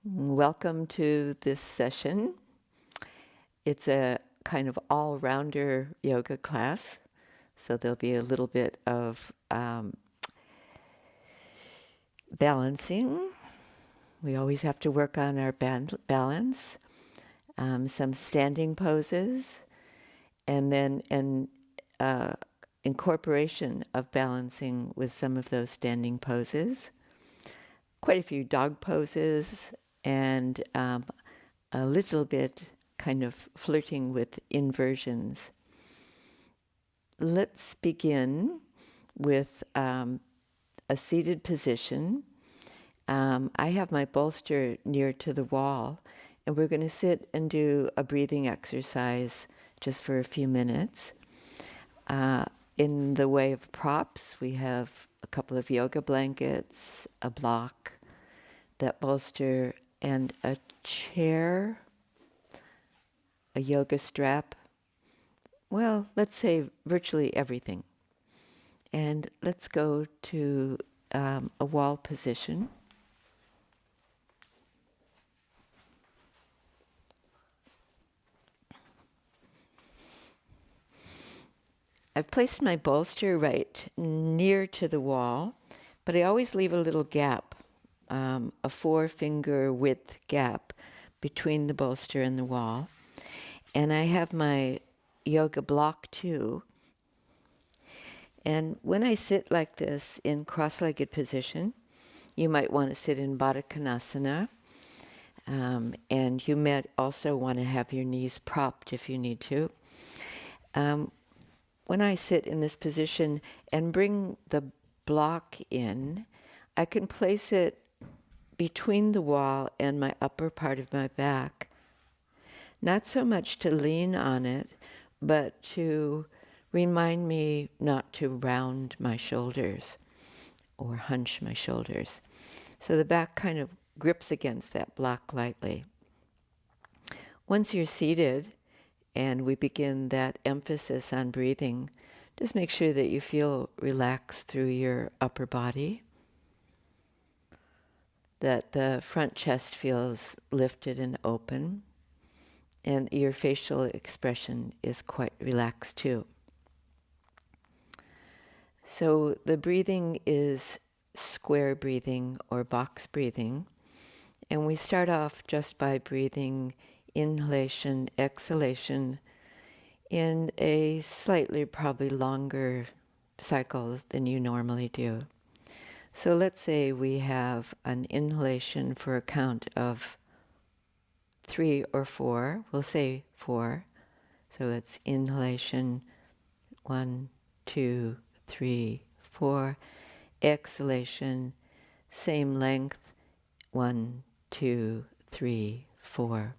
Welcome to this session. It's a kind of all-rounder yoga class, so there'll be a little bit of balancing. We always have to work on our balance, some standing poses, and then an incorporation of balancing with some of those standing poses. Quite a few dog poses, and a little bit kind of flirting with inversions. Let's begin with a seated position. I have my bolster near to the wall, and we're going to sit and do a breathing exercise just for a few minutes. In the way of props, we have a couple of yoga blankets, a block, that bolster, and a chair, a yoga strap. Well, let's say virtually everything. And let's go to a wall position. I've placed my bolster right near to the wall, but I always leave a little gap, a 4-finger width gap between the bolster and the wall. And I have my yoga block too. And when I sit like this in cross-legged position, you might want to sit in Baddha Konasana, and you might also want to have your knees propped if you need to. When I sit in this position and bring the block in, I can place it between the wall and my upper part of my back. Not so much to lean on it, but to remind me not to round my shoulders or hunch my shoulders. So the back kind of grips against that block lightly. Once you're seated and we begin that emphasis on breathing, just make sure that you feel relaxed through your upper body, that the front chest feels lifted and open, and your facial expression is quite relaxed too. So the breathing is square breathing or box breathing, and we start off just by breathing inhalation, exhalation in a slightly probably longer cycle than you normally do. So let's say we have an inhalation for a count of 3 or 4. We'll say 4. So it's inhalation 1, 2, 3, 4. Exhalation, same length, 1, 2, 3, 4.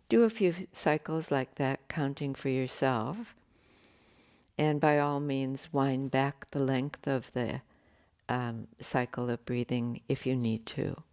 Do a few cycles like that, counting for yourself. And by all means, wind back the length of the cycle of breathing if you need to.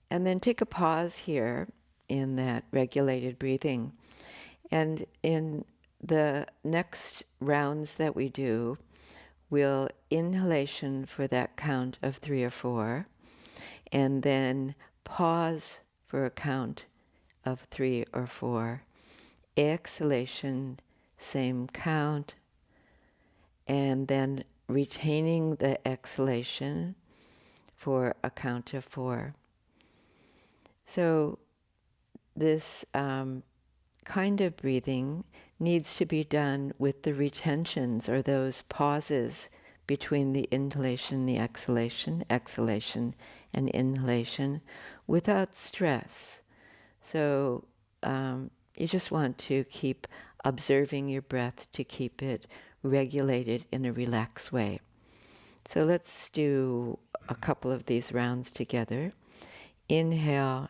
And then take a pause here in that regulated breathing. And in the next rounds that we do, we'll inhalation for that count of 3 or 4, and then pause for a count of 3 or 4. Exhalation, same count, and then retaining the exhalation for a count of 4. So this kind of breathing needs to be done with the retentions or those pauses between the inhalation, the exhalation, exhalation, and inhalation without stress. So you just want to keep observing your breath to keep it regulated in a relaxed way. So let's do a couple of these rounds together. Inhale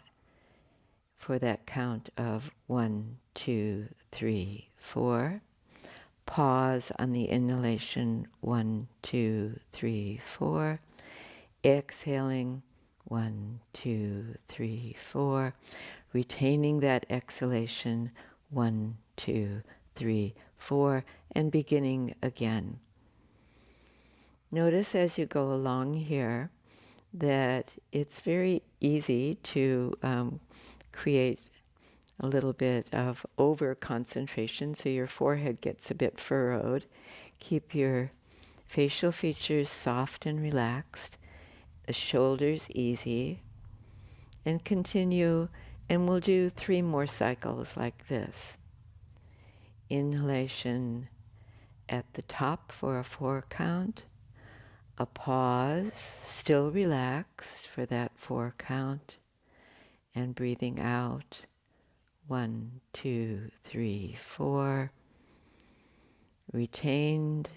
for that count of 1, 2, 3, 4. Pause on the inhalation, 1, 2, 3, 4. Exhaling, 1, 2, 3, 4. Retaining that exhalation, 1, 2, 3, 4, and beginning again. Notice as you go along here that it's very easy to create a little bit of over-concentration, so your forehead gets a bit furrowed. Keep your facial features soft and relaxed, the shoulders easy, and continue, and we'll do 3 more cycles like this. Inhalation at the top for a 4 count, a pause, still relaxed for that 4 count, and breathing out, 1, 2, 3, 4, retained,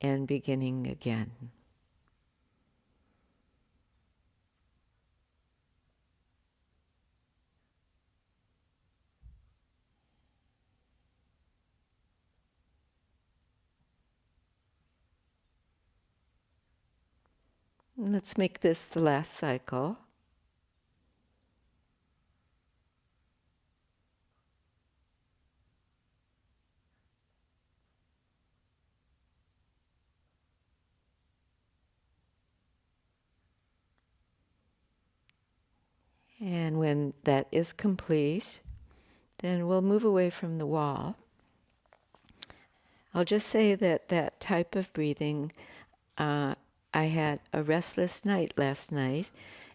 and beginning again. Let's make this the last cycle. And when that is complete, then we'll move away from the wall. I'll just say that that type of breathing, I had a restless night last night,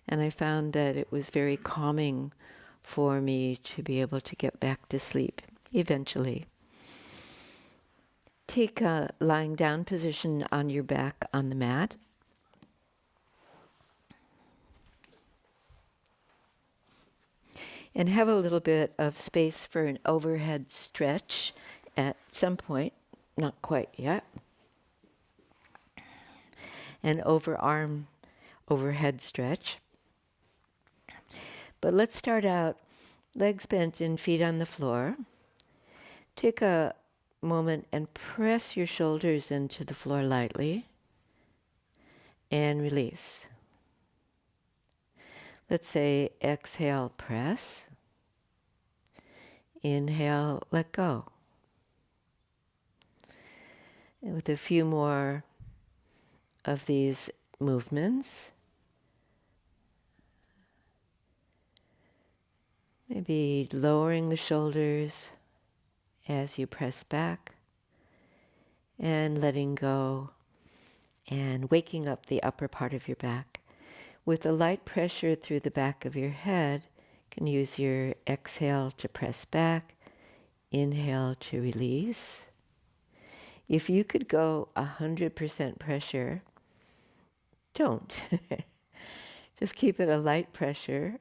and I found that it was very calming for me to be able to get back to sleep eventually. Take a lying down position on your back on the mat. And have a little bit of space for an overhead stretch at some point, not quite yet. An overarm overhead stretch. But let's start out legs bent and feet on the floor. Take a moment and press your shoulders into the floor lightly and release. Let's say exhale, press. Inhale, let go. And with a few more of these movements, maybe lowering the shoulders as you press back and letting go and waking up the upper part of your back. With a light pressure through the back of your head, you can use your exhale to press back, inhale to release. If you could go 100% pressure, don't. Just keep it a light pressure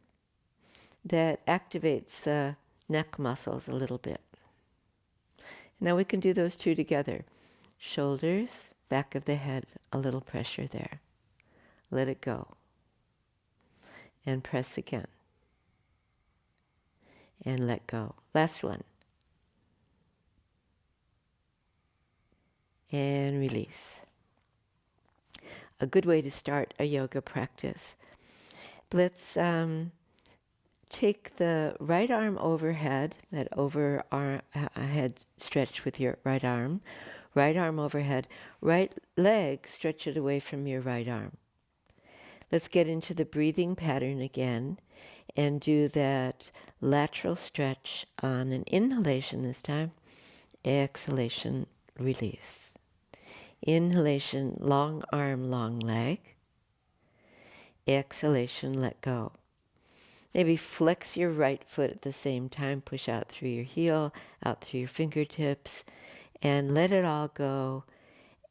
that activates the neck muscles a little bit. Now we can do those two together. Shoulders, back of the head, a little pressure there. Let it go. And press again. And let go. Last one. And release. A good way to start a yoga practice. Let's take the right arm overhead, that head stretch with your right arm overhead, right leg, stretch it away from your right arm. Let's get into the breathing pattern again and do that lateral stretch on an inhalation this time. Exhalation, release. Inhalation, long arm, long leg. Exhalation, let go. Maybe flex your right foot at the same time. Push out through your heel, out through your fingertips, and let it all go.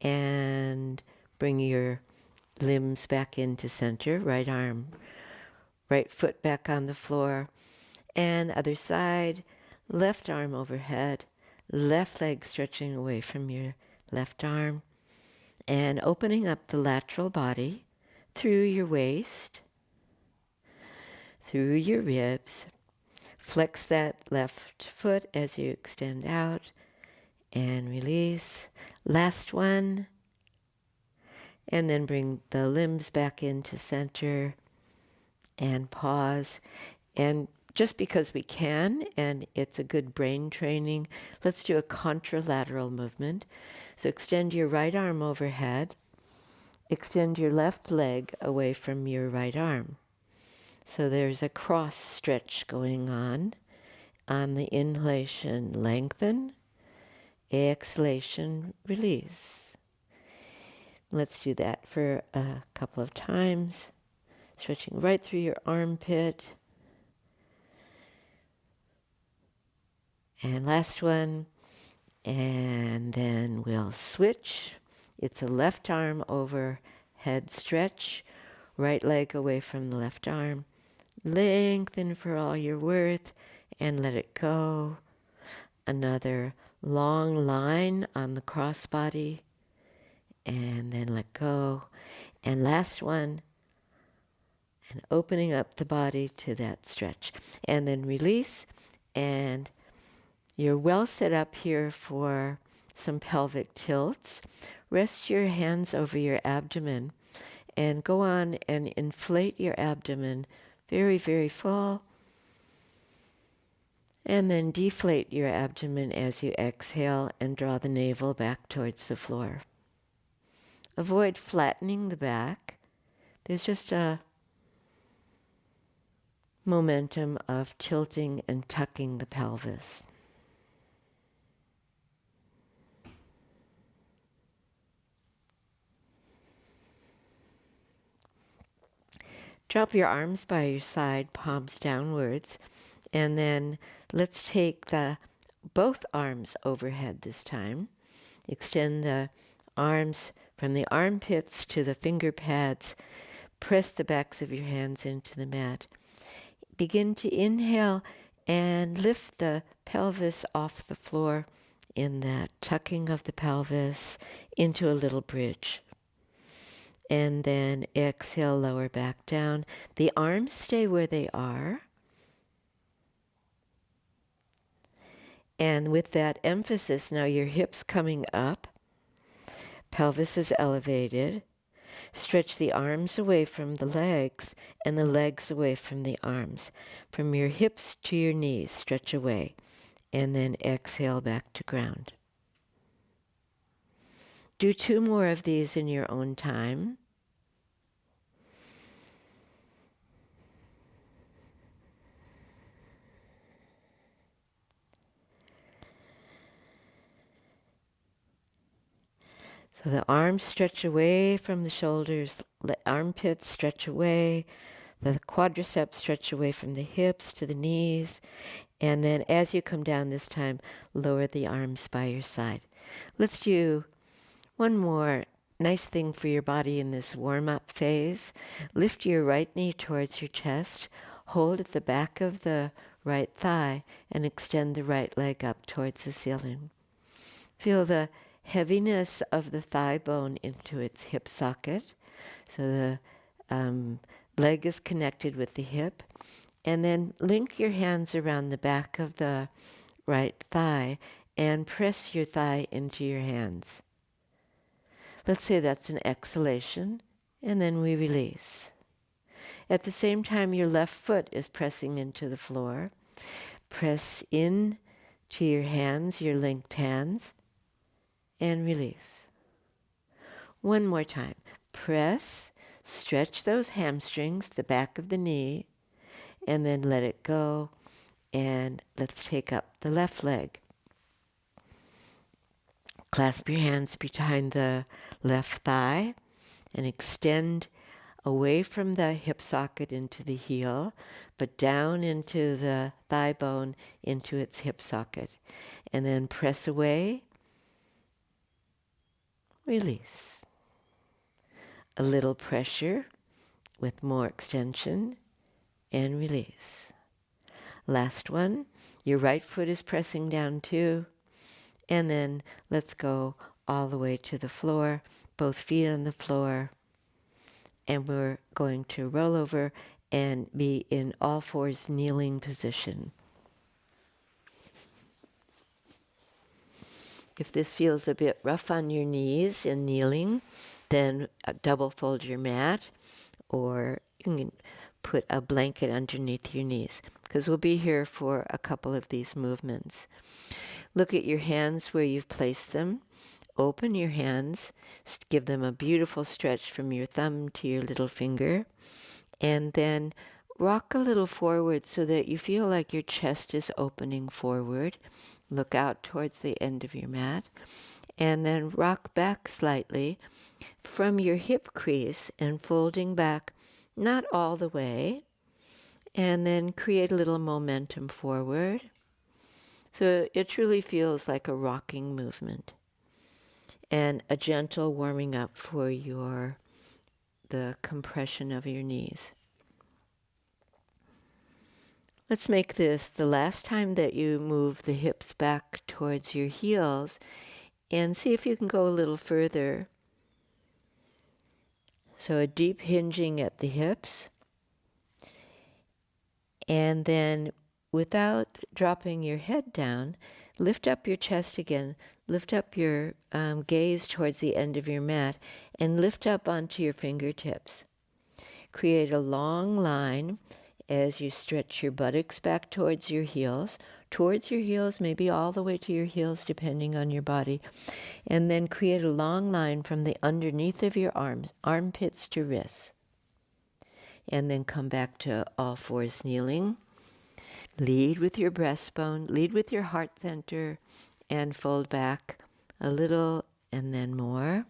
And bring your limbs back into center. Right arm, right foot back on the floor. And other side, left arm overhead, left leg stretching away from your left arm. And opening up the lateral body through your waist, through your ribs, Flex that left foot as you extend out and release. Last one. And then bring the limbs back into center and pause. And just because we can, and it's a good brain training, let's do a contralateral movement. So extend your right arm overhead. Extend your left leg away from your right arm. So there's a cross stretch going on. On the inhalation, lengthen. Exhalation, release. Let's do that for a couple of times. Stretching right through your armpit. And last one. And then we'll switch. It's a left arm overhead stretch. Right leg away from the left arm. Lengthen for all you're worth and let it go. Another long line on the crossbody and then let go. And last one, and opening up the body to that stretch. And then release, and you're well set up here for some pelvic tilts. Rest your hands over your abdomen and go on and inflate your abdomen very, very full. And then deflate your abdomen as you exhale and draw the navel back towards the floor. Avoid flattening the back. There's just a momentum of tilting and tucking the pelvis. Drop your arms by your side, palms downwards, and then let's take both arms overhead this time. Extend the arms from the armpits to the finger pads. Press the backs of your hands into the mat. Begin to inhale and lift the pelvis off the floor in that tucking of the pelvis into a little bridge. And then exhale, lower back down. The arms stay where they are. And with that emphasis, now your hips coming up. Pelvis is elevated. Stretch the arms away from the legs and the legs away from the arms. From your hips to your knees, stretch away. And then exhale back to ground. Do 2 more of these in your own time. So the arms stretch away from the shoulders, the armpits stretch away, the quadriceps stretch away from the hips to the knees, and then as you come down this time, lower the arms by your side. Let's do one more nice thing for your body in this warm-up phase. Lift your right knee towards your chest, hold at the back of the right thigh, and extend the right leg up towards the ceiling. Feel the heaviness of the thigh bone into its hip socket. So the leg is connected with the hip. And then link your hands around the back of the right thigh and press your thigh into your hands. Let's say that's an exhalation, and then we release. At the same time, your left foot is pressing into the floor. Press in to your hands, your linked hands, and release. One more time. Press, stretch those hamstrings, the back of the knee, and then let it go. And let's take up the left leg. Clasp your hands behind the left thigh and extend away from the hip socket into the heel, but down into the thigh bone into its hip socket. And then press away. Release. A little pressure with more extension and release. Last one. Your right foot is pressing down too. And then let's go all the way to the floor, both feet on the floor. And we're going to roll over and be in all fours kneeling position. If this feels a bit rough on your knees in kneeling, then double fold your mat, or you can put a blanket underneath your knees, because we'll be here for a couple of these movements. Look at your hands where you've placed them. Open your hands, give them a beautiful stretch from your thumb to your little finger, and then rock a little forward so that you feel like your chest is opening forward. Look out towards the end of your mat, and then rock back slightly from your hip crease and folding back, not all the way, and then create a little momentum forward. So it truly feels like a rocking movement and a gentle warming up for the compression of your knees. Let's make this the last time that you move the hips back towards your heels, and see if you can go a little further. So a deep hinging at the hips, and then without dropping your head down, lift up your chest again, lift up your gaze towards the end of your mat, and lift up onto your fingertips. Create a long line as you stretch your buttocks back towards your heels, maybe all the way to your heels, depending on your body. And then create a long line from the underneath of your arms, armpits to wrists. And then come back to all fours kneeling. Lead with your breastbone, lead with your heart center, and fold back a little and then more.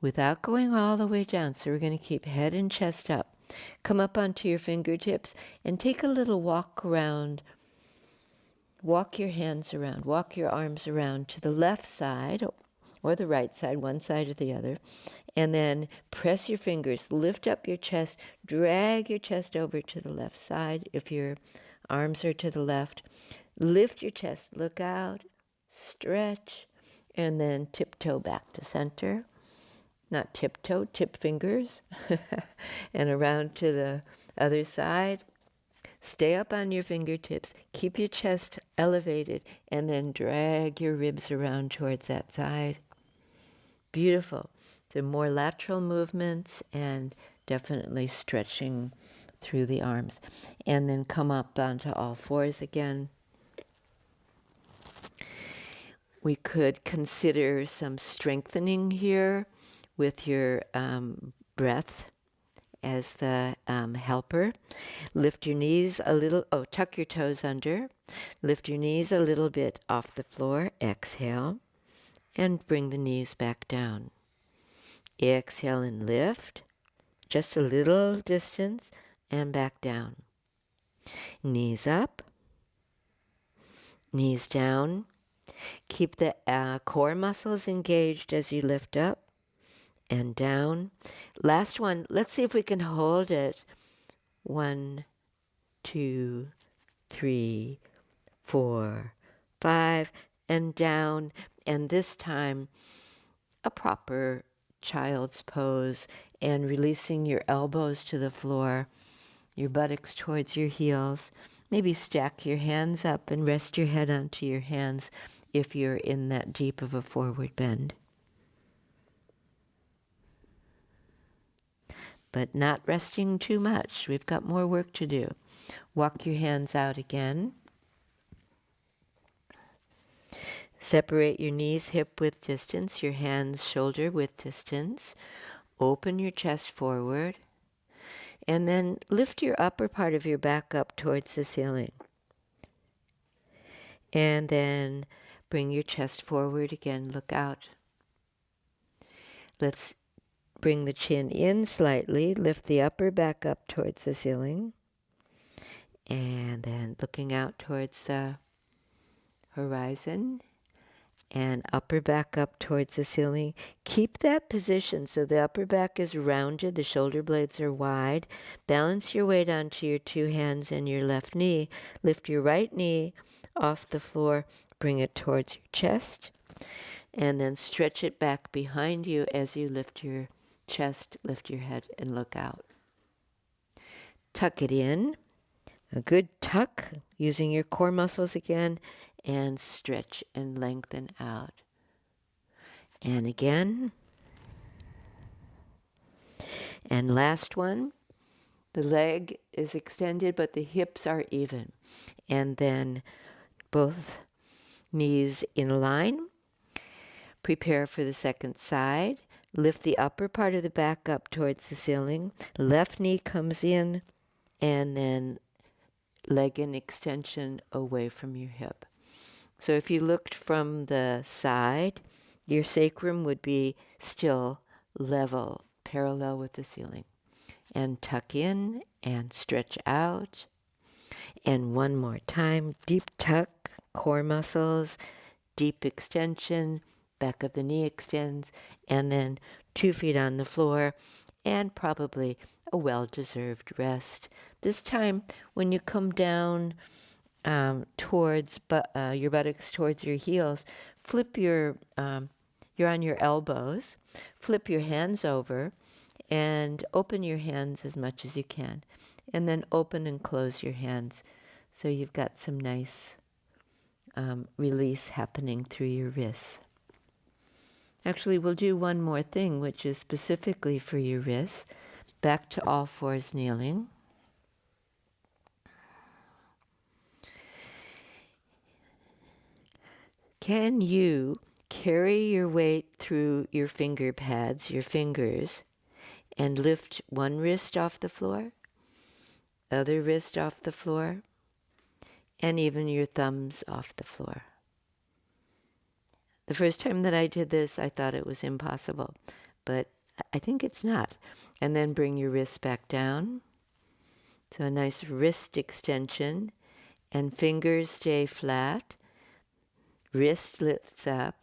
Without going all the way down, so we're going to keep head and chest up. Come up onto your fingertips and take a little walk around. Walk your hands around, walk your arms around to the left side or the right side, one side or the other. And then press your fingers, lift up your chest, drag your chest over to the left side if your arms are to the left. Lift your chest, look out, stretch, and then tiptoe back to center. Not tiptoe, tip fingers, and around to the other side. Stay up on your fingertips, keep your chest elevated, and then drag your ribs around towards that side. Beautiful. The more lateral movements and definitely stretching through the arms. And then come up onto all fours again. We could consider some strengthening here with your breath as the helper. Lift your knees a little, tuck your toes under. Lift your knees a little bit off the floor. Exhale, and bring the knees back down. Exhale and lift, just a little distance, and back down. Knees up, knees down. Keep the core muscles engaged as you lift up and down. Last one, let's see if we can hold it. 1, 2, 3, 4, 5, and down. And this time, a proper child's pose, and releasing your elbows to the floor, your buttocks towards your heels. Maybe stack your hands up and rest your head onto your hands if you're in that deep of a forward bend. But not resting too much. We've got more work to do. Walk your hands out again. Separate your knees hip width distance, your hands shoulder width distance. Open your chest forward. And then lift your upper part of your back up towards the ceiling. And then bring your chest forward again. Look out. Let's bring the chin in slightly. Lift the upper back up towards the ceiling. And then looking out towards the horizon. And upper back up towards the ceiling. Keep that position so the upper back is rounded, the shoulder blades are wide. Balance your weight onto your two hands and your left knee. Lift your right knee off the floor, bring it towards your chest, and then stretch it back behind you as you lift your chest, lift your head, and look out. Tuck it in. A good tuck, using your core muscles again, and stretch and lengthen out. And again. And last one. The leg is extended, but the hips are even. And then both knees in line. Prepare for the second side. Lift the upper part of the back up towards the ceiling. Left knee comes in, and then leg in extension away from your hip. So if you looked from the side, your sacrum would be still level, parallel with the ceiling. And tuck in and stretch out. And one more time, deep tuck, core muscles, deep extension, back of the knee extends, and then 2 feet on the floor, and probably a well-deserved rest. This time, when you come down towards your buttocks towards your heels, flip you're on your elbows, flip your hands over, and open your hands as much as you can. And then open and close your hands so you've got some nice release happening through your wrists. Actually, we'll do one more thing, which is specifically for your wrists. Back to all fours kneeling. Can you carry your weight through your finger pads, your fingers, and lift one wrist off the floor, other wrist off the floor, and even your thumbs off the floor? The first time that I did this, I thought it was impossible, but I think it's not. And then bring your wrists back down. So a nice wrist extension, and fingers stay flat. Wrist lifts up,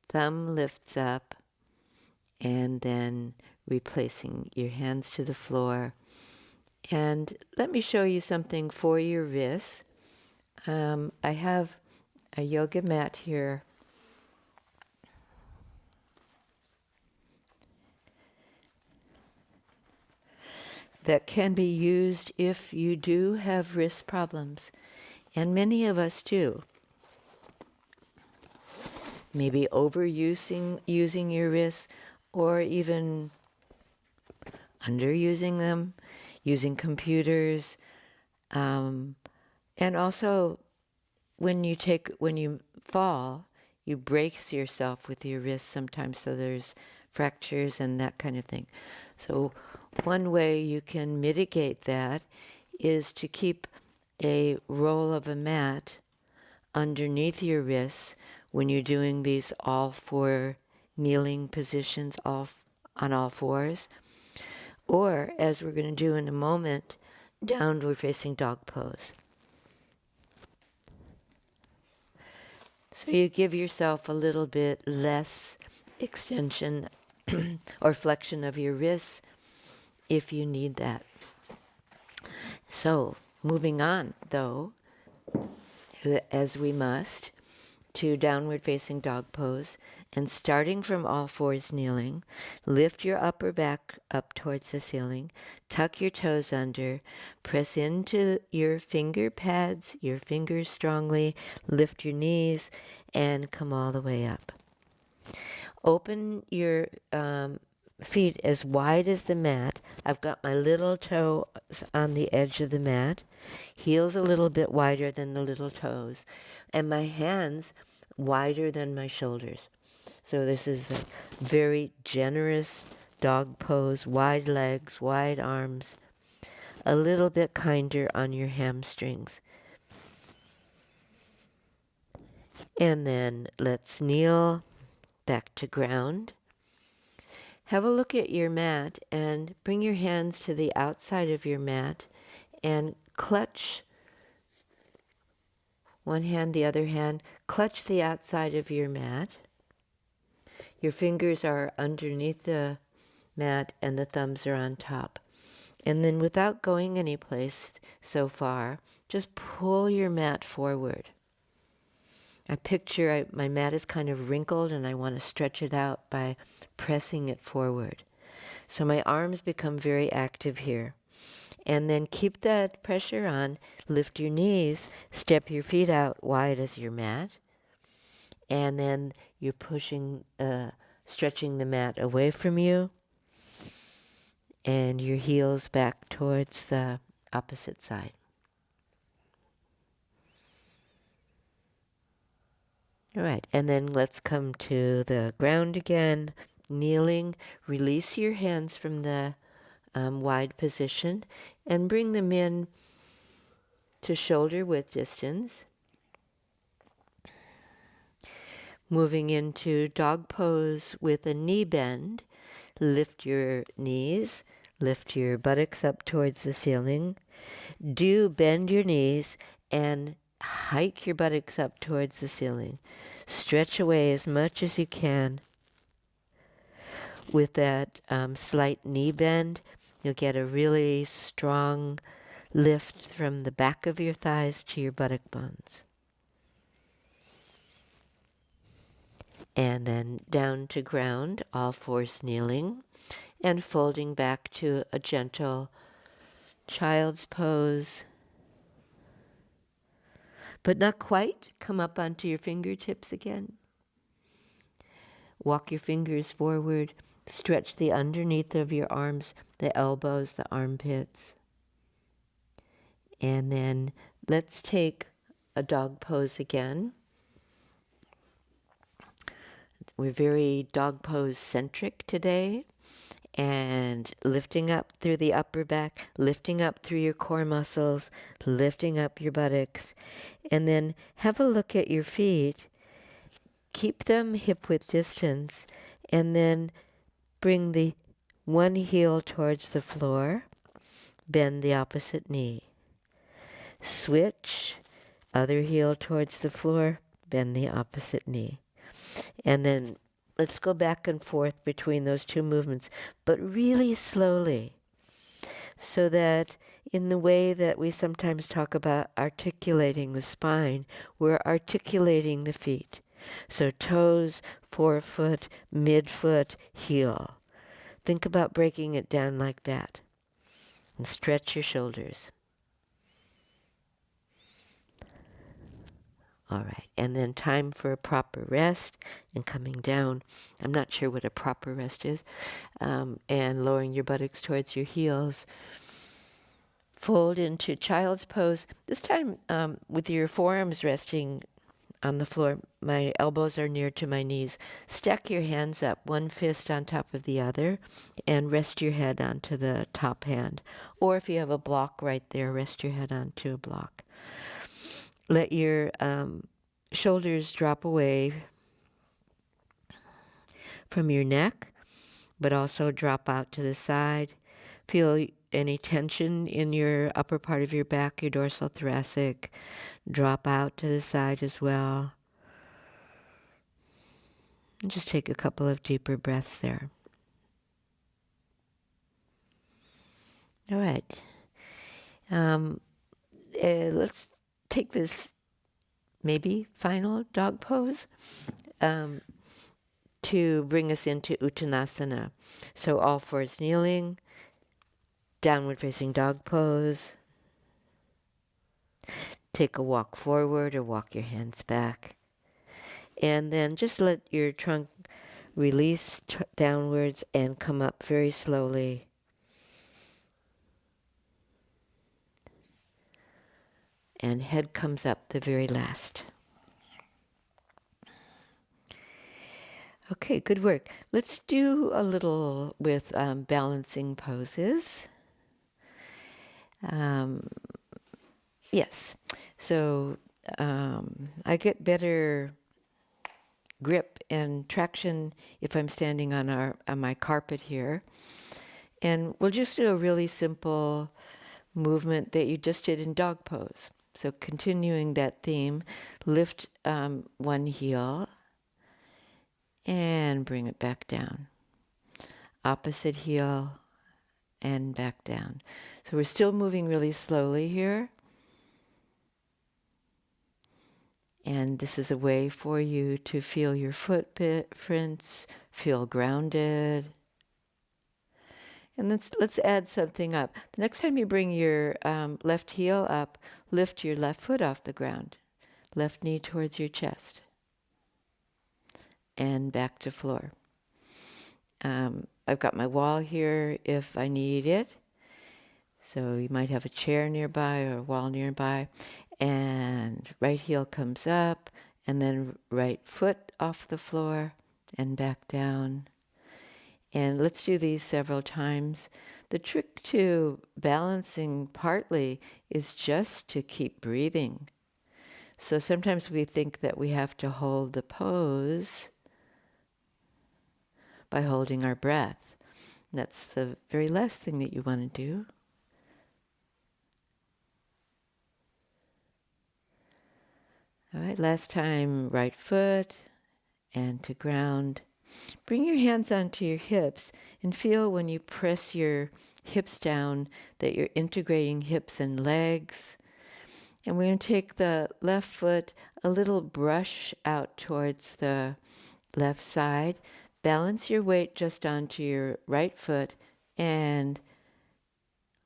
thumb lifts up, and then replacing your hands to the floor. And let me show you something for your wrists. I have a yoga mat here. That can be used if you do have wrist problems. And many of us do. Maybe using your wrists, or even underusing them, using computers. And also, when you fall, you brace yourself with your wrists sometimes, so there's fractures and that kind of thing. So one way you can mitigate that is to keep a roll of a mat underneath your wrists when you're doing these all four kneeling positions on all fours, or, as we're going to do in a moment, downward facing dog pose. So you give yourself a little bit less extension or flexion of your wrists if you need that. So, moving on, though, as we must, to downward facing dog pose, and starting from all fours kneeling, lift your upper back up towards the ceiling, tuck your toes under, press into your finger pads, your fingers strongly, lift your knees, and come all the way up. Open your feet as wide as the mat. I've got my little toe on the edge of the mat, heels a little bit wider than the little toes, and my hands wider than my shoulders. So this is a very generous dog pose, wide legs, wide arms, a little bit kinder on your hamstrings. And then let's kneel back to ground. Have a look at your mat and bring your hands to the outside of your mat and clutch one hand, the other hand, clutch the outside of your mat. Your fingers are underneath the mat and the thumbs are on top. And then without going anyplace so far, just pull your mat forward. I picture my mat is kind of wrinkled and I want to stretch it out by pressing it forward. So my arms become very active here. And then keep that pressure on. Lift your knees. Step your feet out wide as your mat. And then you're stretching the mat away from you. And your heels back towards the opposite side. All right, and then let's come to the ground again. Kneeling, release your hands from the wide position and bring them in to shoulder width distance. Moving into dog pose with a knee bend. Lift your knees, lift your buttocks up towards the ceiling. Do bend your knees and hike your buttocks up towards the ceiling. Stretch away as much as you can. With that slight knee bend, you'll get a really strong lift from the back of your thighs to your buttock bones. And then down to ground, all fours kneeling, and folding back to a gentle child's pose. But not quite. Come up onto your fingertips again. Walk your fingers forward. Stretch the underneath of your arms, the elbows, the armpits. And then let's take a dog pose again. We're very dog pose centric today. And lifting up through the upper back, lifting up through your core muscles, lifting up your buttocks. And then have a look at your feet. Keep them hip width distance. And then bring the one heel towards the floor. Bend the opposite knee. Switch, other heel towards the floor, bend the opposite knee. And then let's go back and forth between those two movements, but really slowly, so that in the way that we sometimes talk about articulating the spine, we're articulating the feet. So toes, forefoot, midfoot, heel. Think about breaking it down like that. And stretch your shoulders. All right, and then time for a proper rest and coming down. I'm not sure what a proper rest is. And lowering your buttocks towards your heels. Fold into child's pose. This time with your forearms resting on the floor. My elbows are near to my knees. Stack your hands up, one fist on top of the other, and rest your head onto the top hand. Or if you have a block right there, rest your head onto a block. Let your shoulders drop away from your neck, but also drop out to the side. Feel any tension in your upper part of your back, your dorsal thoracic. Drop out to the side as well. And just take a couple of deeper breaths there. All right. Let's take this maybe final dog pose to bring us into Uttanasana. So all fours kneeling, downward facing dog pose. Take a walk forward or walk your hands back. And then just let your trunk release downwards and come up very slowly. And head comes up the very last. Okay, good work. Let's do a little with balancing poses. Yes, so I get better grip and traction if I'm standing on my carpet here. And we'll just do a really simple movement that you just did in dog pose. So continuing that theme, lift one heel and bring it back down. Opposite heel and back down. So we're still moving really slowly here. And this is a way for you to feel your footprints, feel grounded. And let's add something up. The next time you bring your left heel up, lift your left foot off the ground. Left knee towards your chest. And back to floor. I've got my wall here if I need it. So you might have a chair nearby or a wall nearby. And right heel comes up, and then right foot off the floor and back down. And let's do these several times. The trick to balancing partly is just to keep breathing. So sometimes we think that we have to hold the pose by holding our breath. That's the very last thing that you want to do. All right, last time, right foot and to ground. Bring your hands onto your hips and feel when you press your hips down that you're integrating hips and legs. And we're going to take the left foot a little brush out towards the left side. Balance your weight just onto your right foot and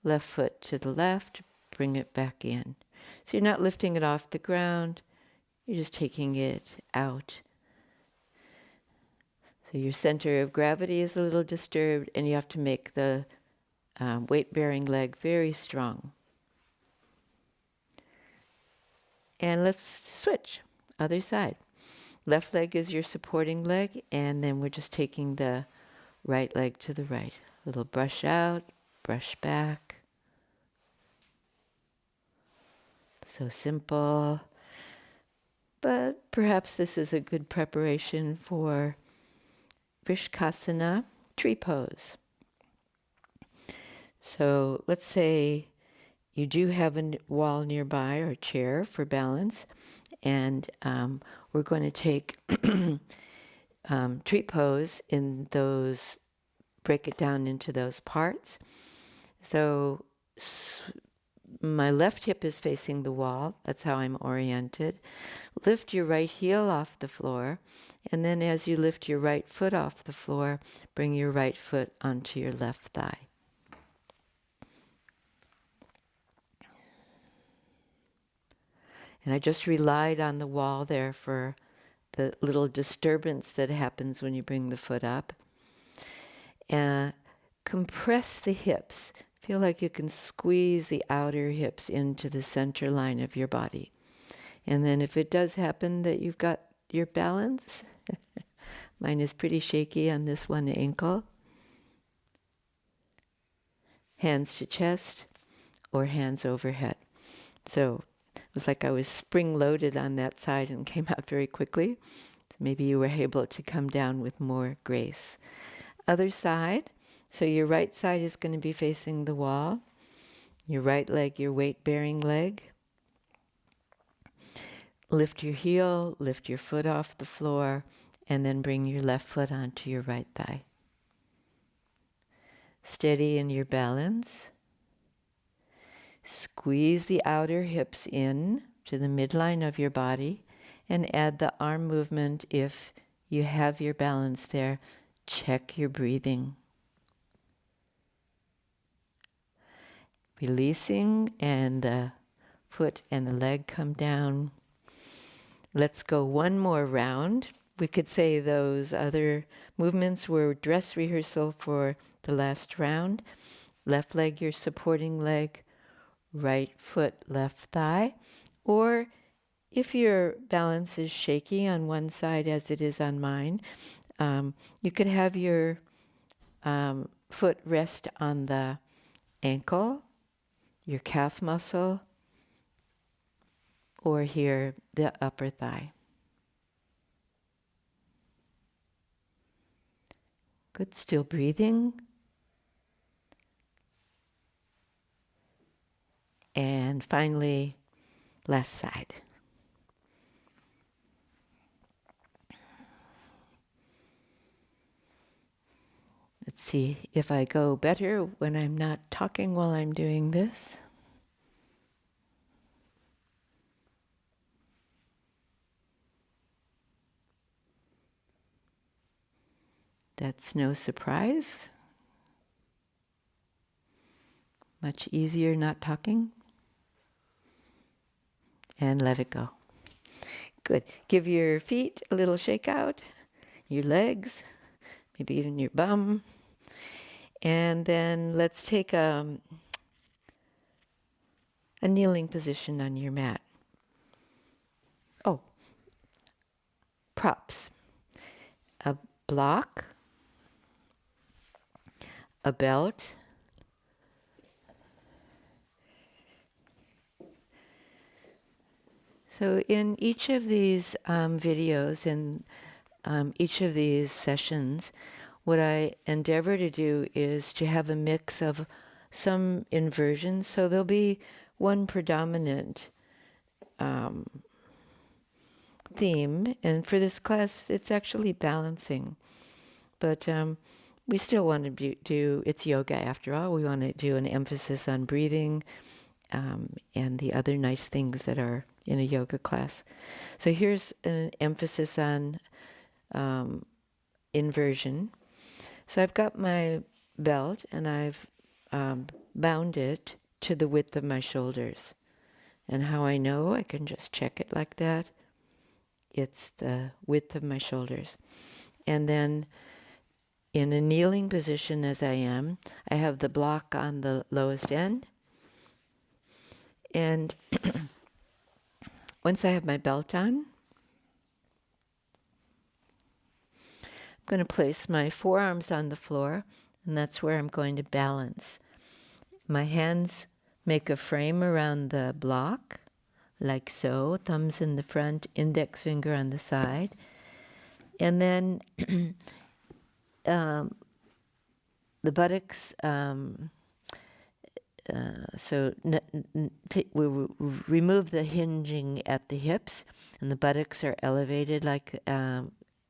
left foot to the left. Bring it back in. So you're not lifting it off the ground. You're just taking it out. So your center of gravity is a little disturbed, and you have to make the weight-bearing leg very strong. And let's switch. Other side. Left leg is your supporting leg, and then we're just taking the right leg to the right. Little brush out, brush back. So simple. But perhaps this is a good preparation for Vrishkasana, tree pose. So let's say you do have a wall nearby or a chair for balance, and we're going to take tree pose in those, break it down into those parts. So my left hip is facing the wall. That's how I'm oriented. Lift your right heel off the floor. And then as you lift your right foot off the floor, bring your right foot onto your left thigh. And I just relied on the wall there for the little disturbance that happens when you bring the foot up. Compress the hips. Feel like you can squeeze the outer hips into the center line of your body. And then if it does happen that you've got your balance, mine is pretty shaky on this one ankle, hands to chest or hands overhead. So it was like I was spring-loaded on that side and came out very quickly. Maybe you were able to come down with more grace. Other side. So your right side is going to be facing the wall. Your right leg, your weight-bearing leg. Lift your heel, lift your foot off the floor, and then bring your left foot onto your right thigh. Steady in your balance. Squeeze the outer hips in to the midline of your body and add the arm movement if you have your balance there. Check your breathing. Releasing, and the foot and the leg come down. Let's go one more round. We could say those other movements were dress rehearsal for the last round. Left leg, your supporting leg. Right foot, left thigh. Or if your balance is shaky on one side as it is on mine, you could have your foot rest on the ankle, your calf muscle, or here, the upper thigh. Good, still breathing. And finally, last side. Let's see if I go better when I'm not talking while I'm doing this. That's no surprise. Much easier not talking. And let it go. Good. Give your feet a little shake out, your legs, maybe even your bum. And then let's take a kneeling position on your mat. Oh, props. A block, a belt, so in each of these videos, in each of these sessions, what I endeavor to do is to have a mix of some inversions. So there'll be one predominant theme, and for this class, it's actually balancing. But we still want to do, it's yoga after all, we want to do an emphasis on breathing and the other nice things that are in a yoga class. So here's an emphasis on inversion. So I've got my belt and I've bound it to the width of my shoulders. And how I know, I can just check it like that. It's the width of my shoulders. And then in a kneeling position as I am, I have the block on the lowest end. And once I have my belt on, I'm going to place my forearms on the floor, and that's where I'm going to balance. My hands make a frame around the block, like so, thumbs in the front, index finger on the side. And then the buttocks, we remove the hinging at the hips, and the buttocks are elevated like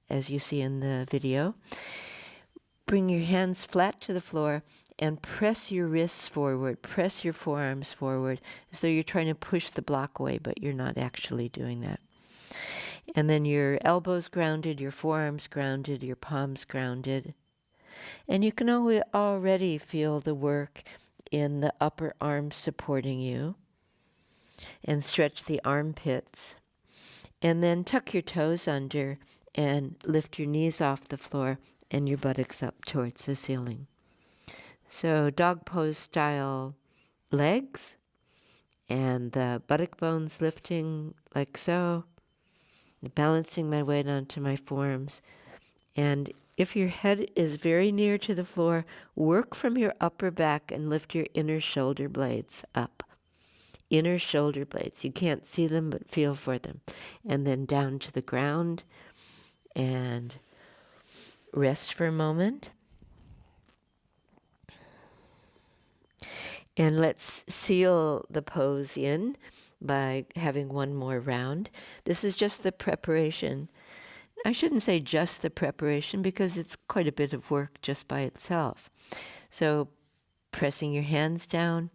as you see in the video. Bring your hands flat to the floor and press your wrists forward, press your forearms forward, as though you're trying to push the block away, but you're not actually doing that. And then your elbows grounded, your forearms grounded, your palms grounded. And you can already feel the work in the upper arms supporting you. And stretch the armpits. And then tuck your toes under and lift your knees off the floor and your buttocks up towards the ceiling. So dog pose style legs and the buttock bones lifting like so, balancing my weight onto my forearms. And if your head is very near to the floor, work from your upper back and lift your inner shoulder blades up. Inner shoulder blades. You can't see them, but feel for them. And then down to the ground and rest for a moment. And let's seal the pose in by having one more round. This is just the preparation. I shouldn't say just the preparation because it's quite a bit of work just by itself. So pressing your hands down.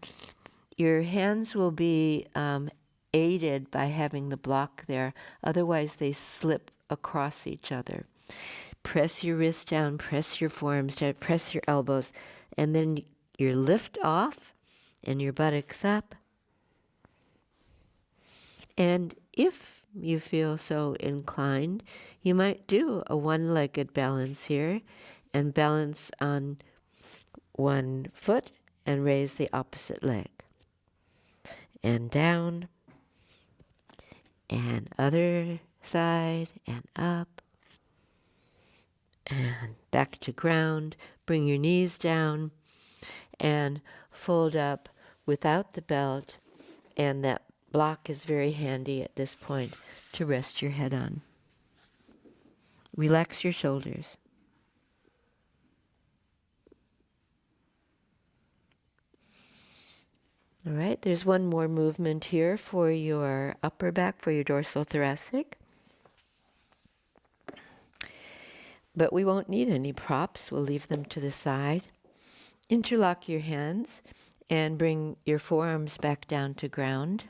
Your hands will be aided by having the block there. Otherwise, they slip across each other. Press your wrists down, press your forearms down, press your elbows, and then your lift off and your buttocks up. And if you feel so inclined, you might do a one-legged balance here and balance on one foot and raise the opposite leg. And down, and other side, and up, and back to ground. Bring your knees down, and fold up without the belt, and that block is very handy at this point to rest your head on. Relax your shoulders. All right, there's one more movement here for your upper back, for your dorsal thoracic. But we won't need any props. We'll leave them to the side. Interlock your hands and bring your forearms back down to ground.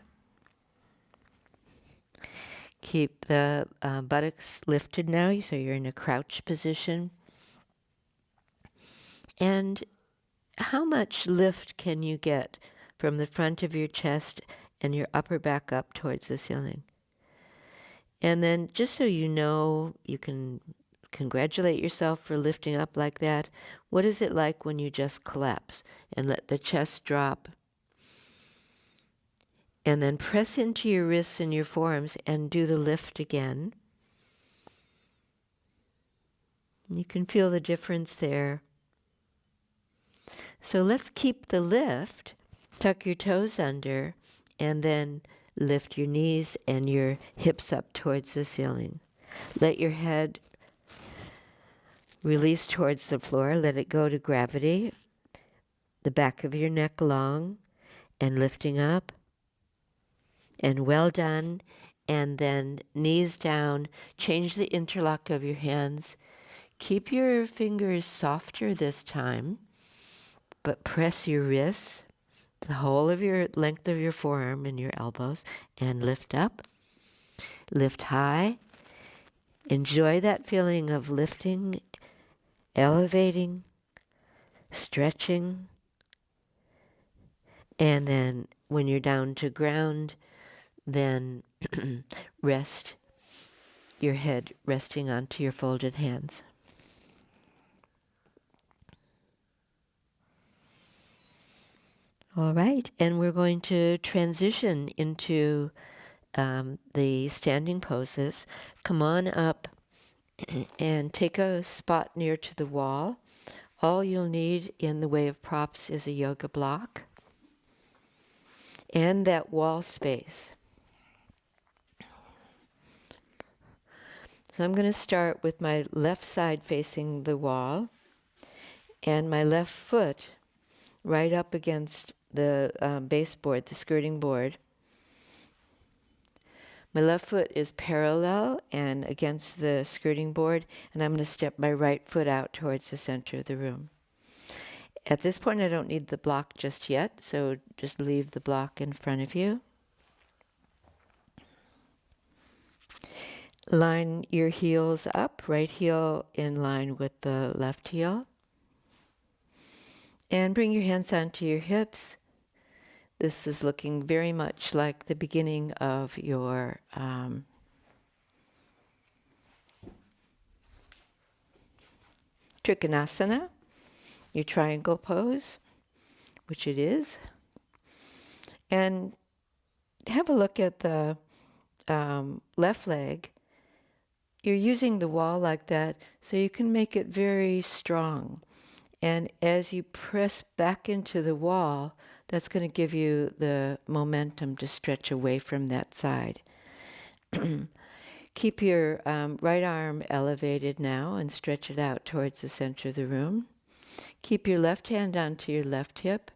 Keep the buttocks lifted now, so you're in a crouch position. And how much lift can you get from the front of your chest and your upper back up towards the ceiling? And then just so you know, you can congratulate yourself for lifting up like that. What is it like when you just collapse and let the chest drop? And then press into your wrists and your forearms and do the lift again. You can feel the difference there. So let's keep the lift. Tuck your toes under and then lift your knees and your hips up towards the ceiling. Let your head release towards the floor. Let it go to gravity. The back of your neck long and lifting up. And well done. And then knees down. Change the interlock of your hands. Keep your fingers softer this time, but press your wrists, the whole of your length of your forearm and your elbows, and lift up. Lift high. Enjoy that feeling of lifting, elevating, stretching. And then when you're down to ground, then rest your head resting onto your folded hands. All right, and we're going to transition into the standing poses. Come on up and take a spot near to the wall. All you'll need in the way of props is a yoga block and that wall space. So I'm going to start with my left side facing the wall and my left foot right up against the baseboard, the skirting board. My left foot is parallel and against the skirting board, and I'm going to step my right foot out towards the center of the room. At this point, I don't need the block just yet, so just leave the block in front of you. Line your heels up, right heel in line with the left heel. And bring your hands onto your hips. This is looking very much like the beginning of your Trikonasana, your triangle pose, which it is. And have a look at the left leg. You're using the wall like that so you can make it very strong. And as you press back into the wall, that's going to give you the momentum to stretch away from that side. Keep your right arm elevated now and stretch it out towards the center of the room. Keep your left hand onto your left hip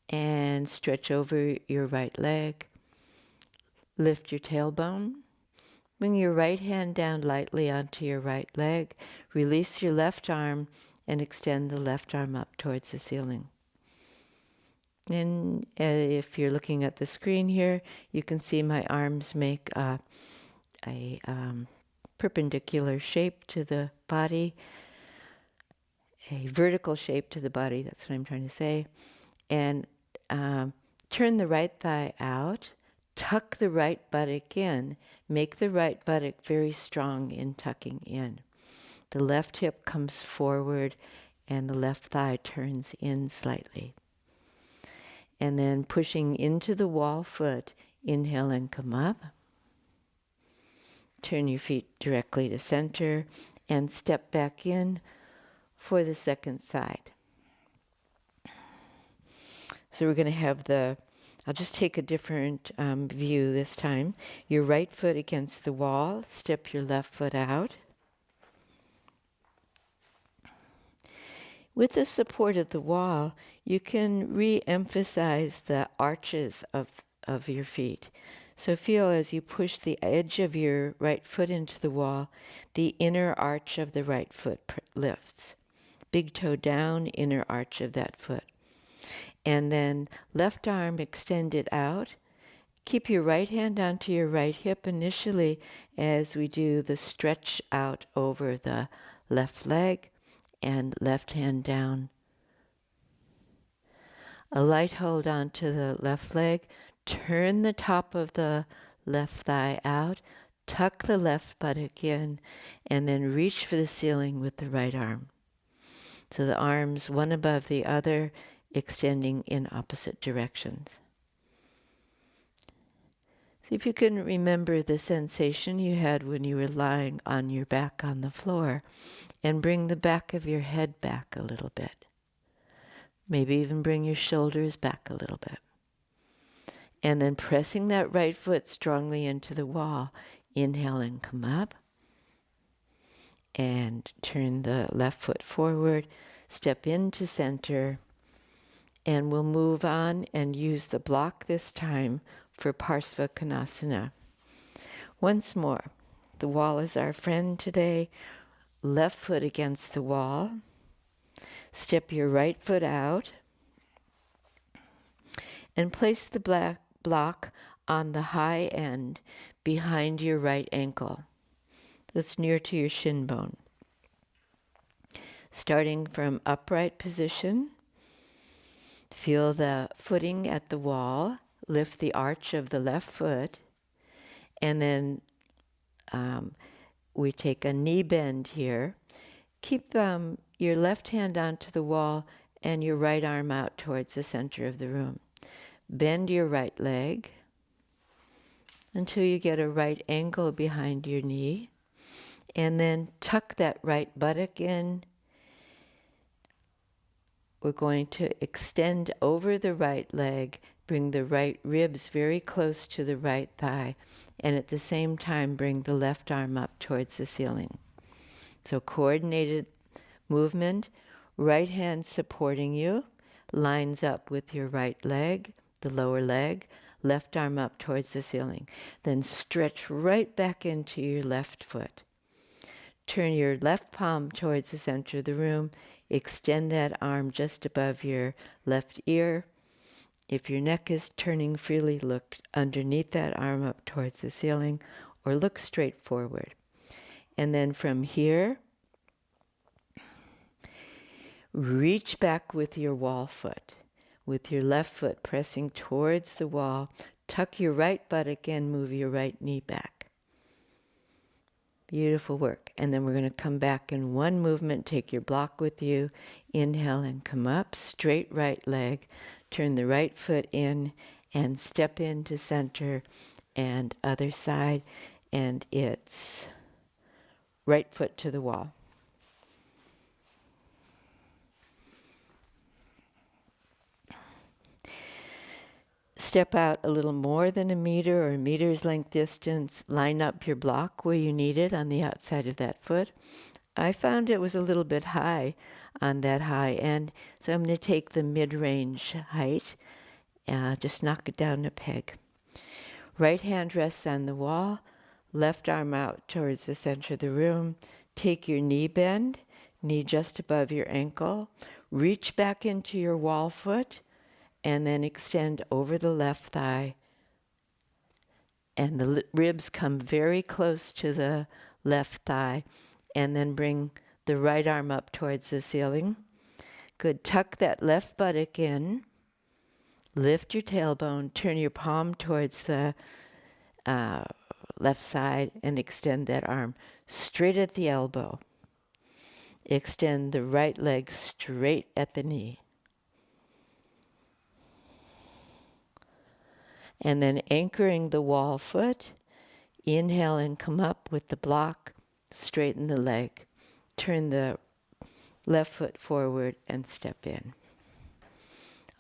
and stretch over your right leg. Lift your tailbone. Bring your right hand down lightly onto your right leg. Release your left arm and extend the left arm up towards the ceiling. And if you're looking at the screen here, you can see my arms make a perpendicular shape to the body, a vertical shape to the body, that's what I'm trying to say. And turn the right thigh out, tuck the right buttock in, make the right buttock very strong in tucking in. The left hip comes forward and the left thigh turns in slightly. And then pushing into the wall foot, inhale and come up. Turn your feet directly to center and step back in for the second side. So we're going to have I'll just take a different view this time. Your right foot against the wall, step your left foot out. With the support of the wall, you can re-emphasize the arches of your feet. So feel as you push the edge of your right foot into the wall, the inner arch of the right foot lifts. Big toe down, inner arch of that foot. And then left arm extended out. Keep your right hand onto your right hip initially as we do the stretch out over the left leg and left hand down. A light hold onto the left leg. Turn the top of the left thigh out. Tuck the left buttock in, and then reach for the ceiling with the right arm. So the arms, one above the other, extending in opposite directions. See if you can remember the sensation you had when you were lying on your back on the floor, and bring the back of your head back a little bit. Maybe even bring your shoulders back a little bit. And then pressing that right foot strongly into the wall. Inhale and come up. And turn the left foot forward. Step into center. And we'll move on and use the block this time for Parsva Konasana. Once more, the wall is our friend today. Left foot against the wall. Step your right foot out. And place the black block on the high end behind your right ankle. That's near to your shin bone. Starting from upright position, feel the footing at the wall. Lift the arch of the left foot. And then we take a knee bend here. Keep your left hand onto the wall and your right arm out towards the center of the room. Bend your right leg until you get a right angle behind your knee. And then tuck that right buttock in. We're going to extend over the right leg, bring the right ribs very close to the right thigh, and at the same time bring the left arm up towards the ceiling. So coordinated movement, right hand supporting you, lines up with your right leg, the lower leg, left arm up towards the ceiling. Then stretch right back into your left foot. Turn your left palm towards the center of the room. Extend that arm just above your left ear. If your neck is turning freely, look underneath that arm up towards the ceiling, or look straight forward. And then from here, reach back with your wall foot, with your left foot pressing towards the wall. Tuck your right buttock in, move your right knee back. Beautiful work. And then we're going to come back in one movement. Take your block with you. Inhale and come up. Straight right leg. Turn the right foot in and step into center and other side. And it's right foot to the wall. Step out a little more than a meter or a meter's length distance. Line up your block where you need it on the outside of that foot. I found it was a little bit high on that high end, so I'm going to take the mid-range height. Just knock it down a peg. Right hand rests on the wall. Left arm out towards the center of the room. Take your knee bend, knee just above your ankle. Reach back into your wall foot. And then extend over the left thigh. And the ribs come very close to the left thigh. And then bring the right arm up towards the ceiling. Good. Tuck that left buttock in. Lift your tailbone. Turn your palm towards the left side and extend that arm straight at the elbow. Extend the right leg straight at the knee. And then anchoring the wall foot, inhale and come up with the block, straighten the leg, turn the left foot forward and step in.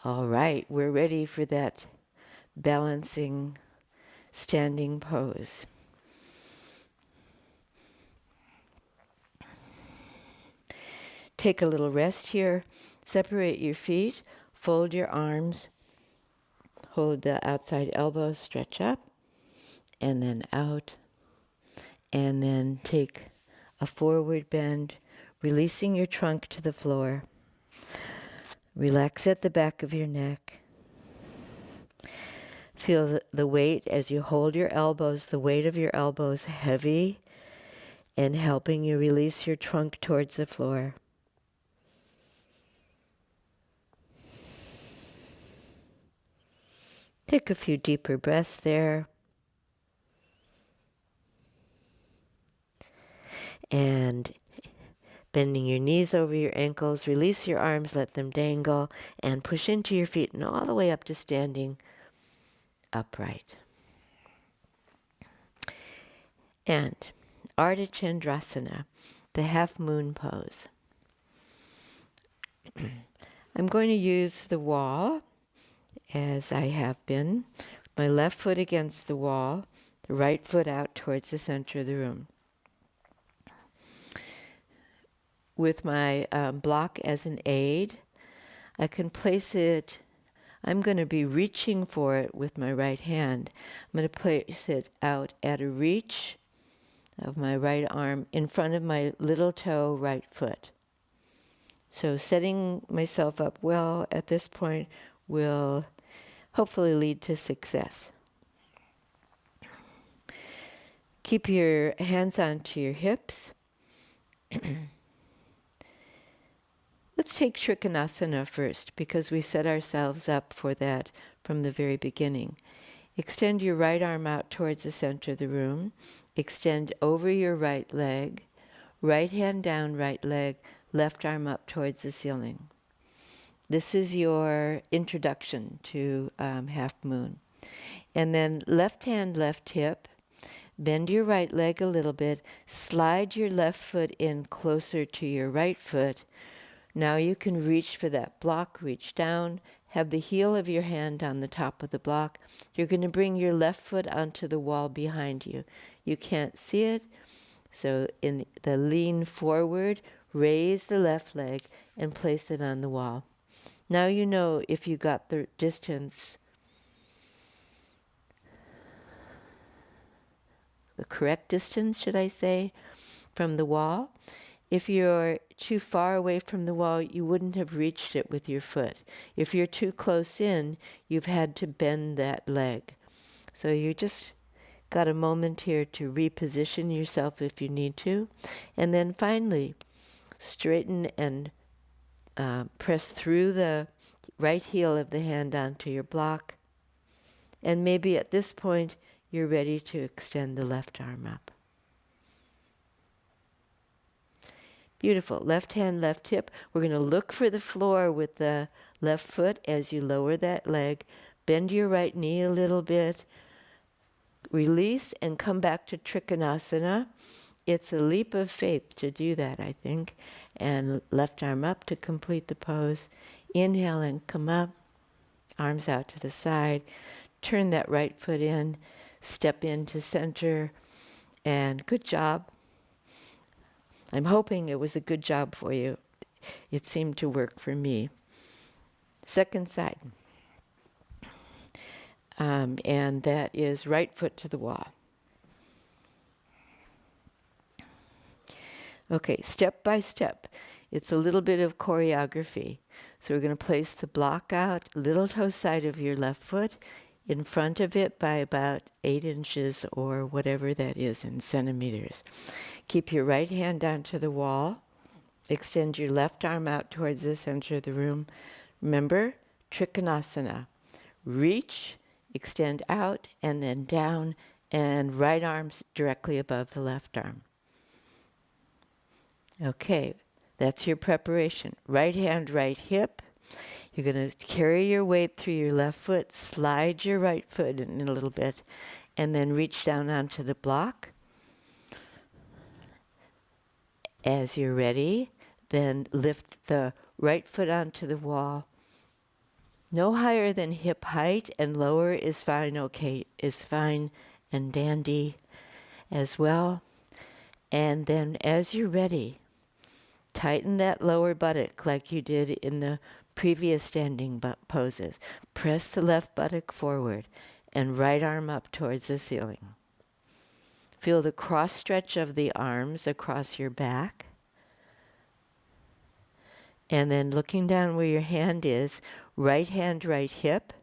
All right, we're ready for that balancing standing pose. Take a little rest here, separate your feet, fold your arms, hold the outside elbows, stretch up, and then out. And then take a forward bend, releasing your trunk to the floor. Relax at the back of your neck. Feel the weight as you hold your elbows, the weight of your elbows heavy and helping you release your trunk towards the floor. Take a few deeper breaths there. And bending your knees over your ankles, release your arms, let them dangle, and push into your feet and all the way up to standing upright. And Ardha Chandrasana, the half moon pose. I'm going to use the wall as I have been, my left foot against the wall, the right foot out towards the center of the room. With my block as an aid, I can place it, I'm going to be reaching for it with my right hand. I'm going to place it out at a reach of my right arm in front of my little toe right foot. So setting myself up well at this point will hopefully lead to success. Keep your hands onto your hips. Let's take Trikonasana first because we set ourselves up for that from the very beginning. Extend your right arm out towards the center of the room. Extend over your right leg. Right hand down, right leg, left arm up towards the ceiling. This is your introduction to half moon. And then left hand, left hip. Bend your right leg a little bit. Slide your left foot in closer to your right foot. Now you can reach for that block, reach down, have the heel of your hand on the top of the block. You're going to bring your left foot onto the wall behind you. You can't see it, so in the lean forward, raise the left leg and place it on the wall. Now you know if you got the distance, the correct distance, should I say, from the wall. If you're too far away from the wall, you wouldn't have reached it with your foot. If you're too close in, you've had to bend that leg. So you just got a moment here to reposition yourself if you need to. And then finally, straighten and press through the right heel of the hand onto your block. And maybe at this point, you're ready to extend the left arm up. Beautiful. Left hand, left hip. We're going to look for the floor with the left foot as you lower that leg. Bend your right knee a little bit. Release and come back to Trikonasana. It's a leap of faith to do that, I think. And left arm up to complete the pose. Inhale and come up. Arms out to the side. Turn that right foot in. Step into center. And good job. I'm hoping it was a good job for you. It seemed to work for me. Second side. And that is right foot to the wall. Okay, step by step. It's a little bit of choreography. So we're going to place the block out, little toe side of your left foot, in front of it by about 8 inches or whatever that is in centimeters. Keep your right hand onto the wall. Extend your left arm out towards the center of the room. Remember, Trikonasana. Reach, extend out, and then down, and right arm's directly above the left arm. Okay, that's your preparation. Right hand, right hip. You're going to carry your weight through your left foot, slide your right foot in a little bit, and then reach down onto the block. As you're ready, then lift the right foot onto the wall. No higher than hip height, and lower is fine, okay, is fine and dandy as well. And then as you're ready, tighten that lower buttock like you did in the previous standing poses. Press the left buttock forward and right arm up towards the ceiling. Feel the cross stretch of the arms across your back. And then looking down where your hand is, right hand, right hip.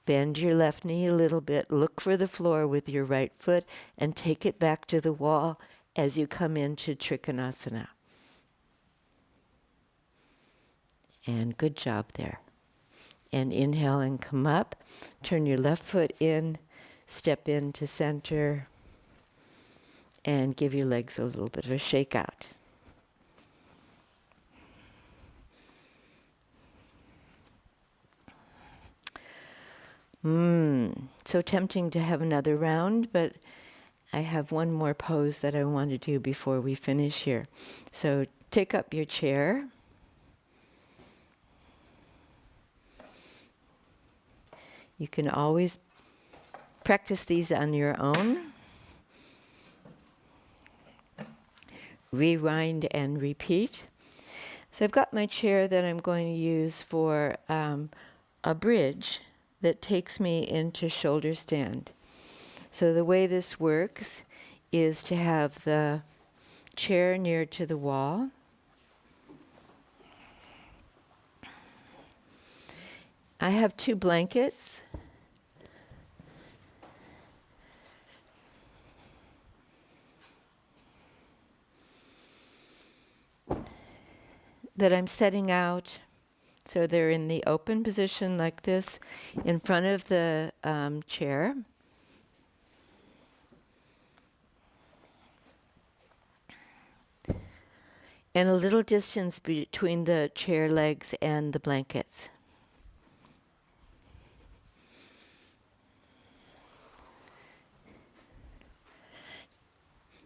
Bend your left knee a little bit. Look for the floor with your right foot and take it back to the wall as you come into Trikonasana. And good job there. And inhale and come up. Turn your left foot in, step into center, and give your legs a little bit of a shake out. So tempting to have another round, but I have one more pose that I want to do before we finish here. So take up your chair. You can always practice these on your own. Rewind and repeat. So I've got my chair that I'm going to use for a bridge that takes me into shoulder stand. So the way this works is to have the chair near to the wall. I have 2 blankets. That I'm setting out, so they're in the open position like this, in front of the chair. And a little distance between the chair legs and the blankets.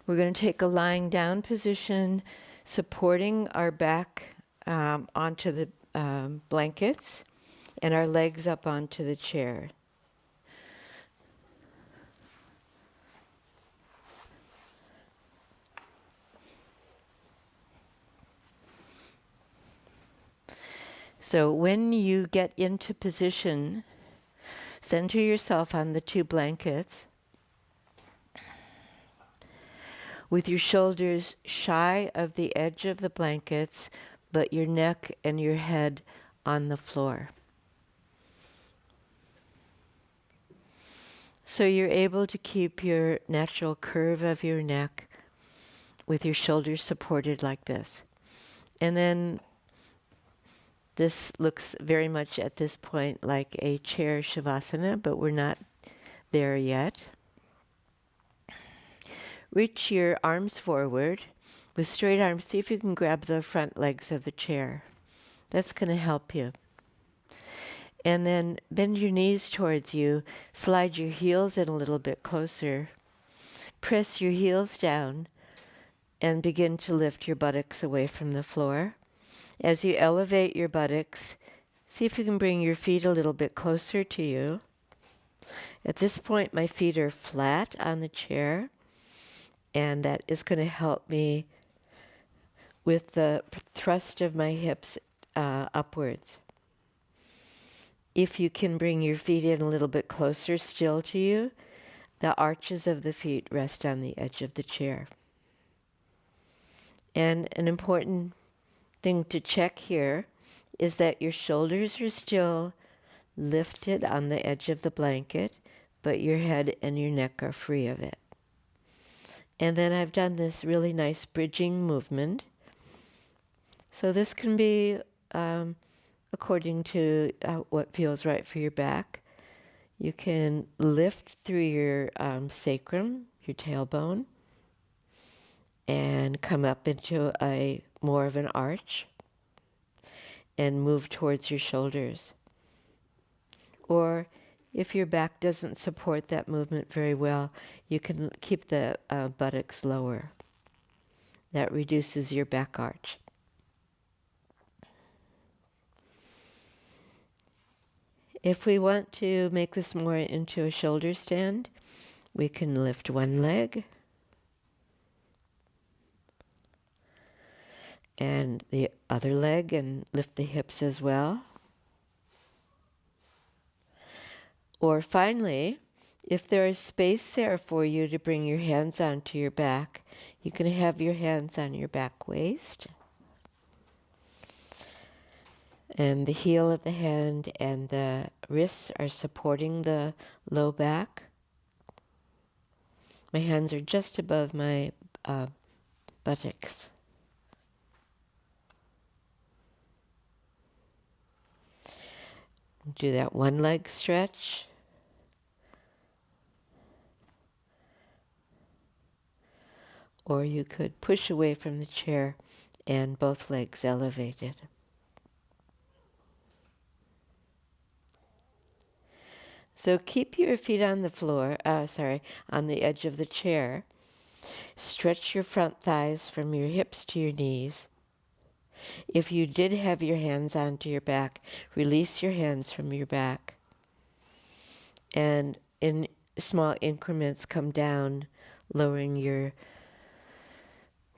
We're going to take a lying down position, supporting our back onto the blankets and our legs up onto the chair. So when you get into position, center yourself on the 2 blankets with your shoulders shy of the edge of the blankets, but your neck and your head on the floor. So you're able to keep your natural curve of your neck with your shoulders supported like this. And then this looks very much at this point like a chair shavasana, but we're not there yet. Reach your arms forward with straight arms. See if you can grab the front legs of the chair. That's going to help you. And then bend your knees towards you. Slide your heels in a little bit closer. Press your heels down and begin to lift your buttocks away from the floor. As you elevate your buttocks, see if you can bring your feet a little bit closer to you. At this point, my feet are flat on the chair, and that is going to help me with the thrust of my hips upwards. If you can bring your feet in a little bit closer still to you, the arches of the feet rest on the edge of the chair. And an important thing to check here is that your shoulders are still lifted on the edge of the blanket, but your head and your neck are free of it. And then I've done this really nice bridging movement. So this can be according to what feels right for your back. You can lift through your sacrum, your tailbone, and come up into a more of an arch and move towards your shoulders. Or if your back doesn't support that movement very well, you can keep the buttocks lower. That reduces your back arch. If we want to make this more into a shoulder stand, we can lift one leg and the other leg and lift the hips as well. Or finally, if there is space there for you to bring your hands onto your back, you can have your hands on your back waist. And the heel of the hand and the wrists are supporting the low back. My hands are just above my buttocks. Do that one leg stretch. Or you could push away from the chair and both legs elevated. So keep your feet on the floor, on the edge of the chair. Stretch your front thighs from your hips to your knees. If you did have your hands onto your back, release your hands from your back. And in small increments, come down, lowering your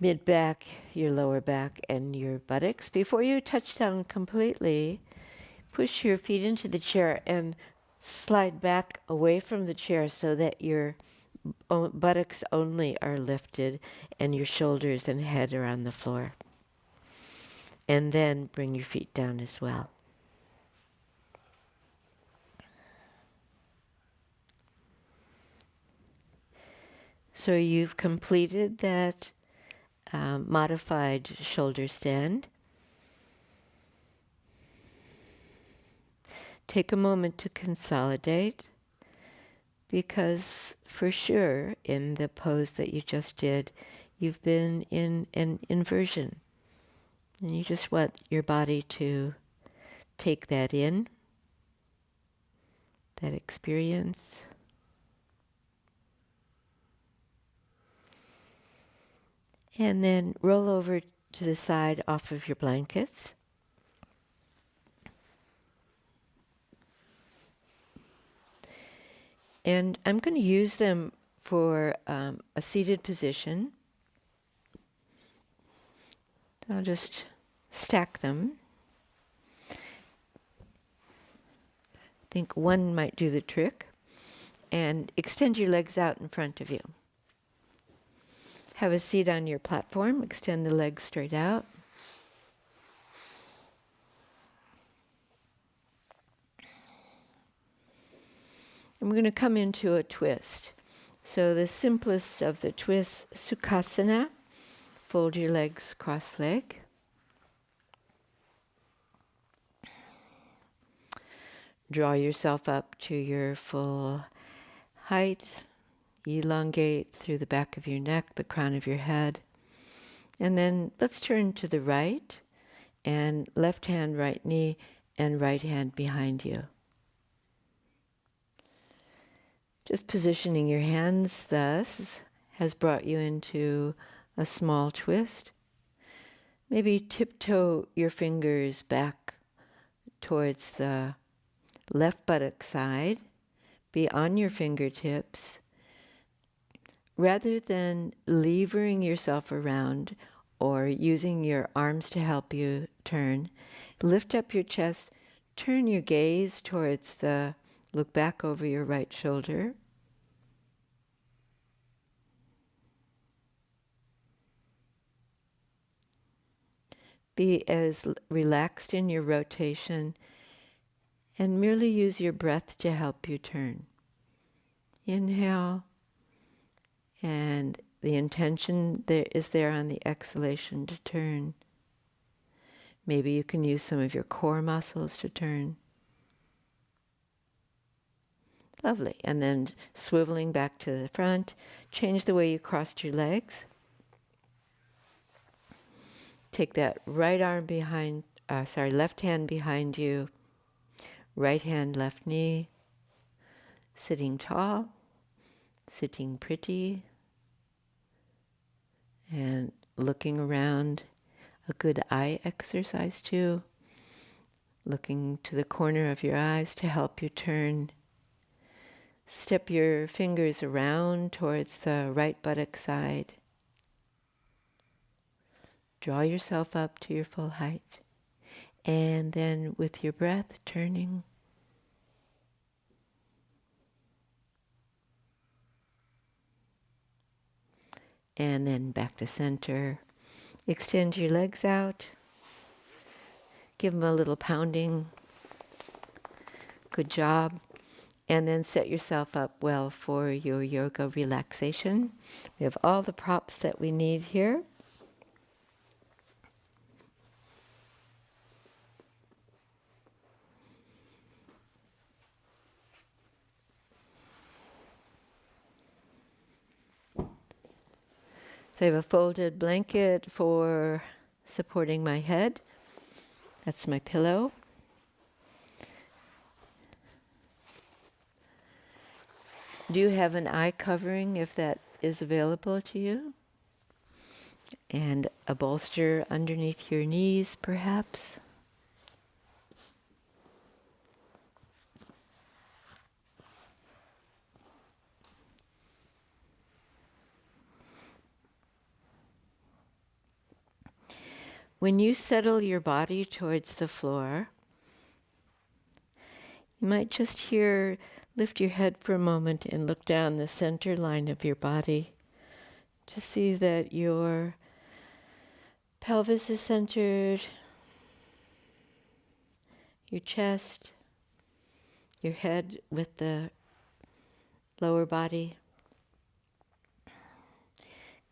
mid-back, your lower back, and your buttocks. Before you touch down completely, push your feet into the chair and slide back away from the chair so that your buttocks only are lifted and your shoulders and head are on the floor. And then bring your feet down as well. So you've completed that modified shoulder stand. Take a moment to consolidate, because for sure in the pose that you just did, you've been in an inversion. And you just want your body to take that in, that experience. And then roll over to the side off of your blankets. And I'm going to use them for a seated position. I'll just stack them. I think one might do the trick. And extend your legs out in front of you. Have a seat on your platform. Extend the legs straight out. And we're going to come into a twist. So the simplest of the twists, Sukhasana. Fold your legs cross-leg. Draw yourself up to your full height. Elongate through the back of your neck, the crown of your head. And then let's turn to the right, and left hand, right knee, and right hand behind you. Just positioning your hands thus has brought you into a small twist. Maybe tiptoe your fingers back towards the left buttock side. Be on your fingertips. Rather than levering yourself around or using your arms to help you turn, lift up your chest, turn your gaze towards look back over your right shoulder. Be as relaxed in your rotation and merely use your breath to help you turn. Inhale. And the intention is there on the exhalation to turn. Maybe you can use some of your core muscles to turn. Lovely. And then swiveling back to the front, change the way you crossed your legs. Take that right arm left hand behind you, right hand, left knee, sitting tall, sitting pretty, and looking around. A good eye exercise too. Looking to the corner of your eyes to help you turn. Step your fingers around towards the right buttock side. Draw yourself up to your full height. And then with your breath, turning. And then back to center. Extend your legs out. Give them a little pounding. Good job. And then set yourself up well for your yoga relaxation. We have all the props that we need here. So I have a folded blanket for supporting my head. That's my pillow. Do you have an eye covering if that is available to you? And a bolster underneath your knees, perhaps? When you settle your body towards the floor, you might just lift your head for a moment and look down the center line of your body to see that your pelvis is centered, your chest, your head with the lower body.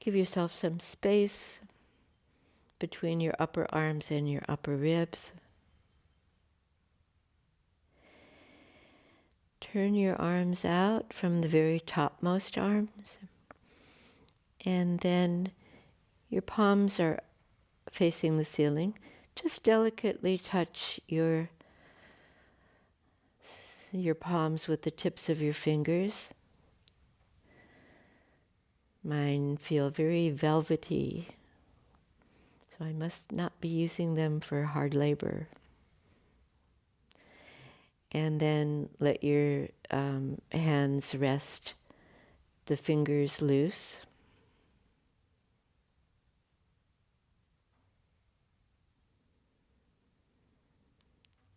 Give yourself some space between your upper arms and your upper ribs. Turn your arms out from the very topmost arms, and then your palms are facing the ceiling. Just delicately touch your palms with the tips of your fingers. Mine feel very velvety, so I must not be using them for hard labor. And then let your hands rest, the fingers loose.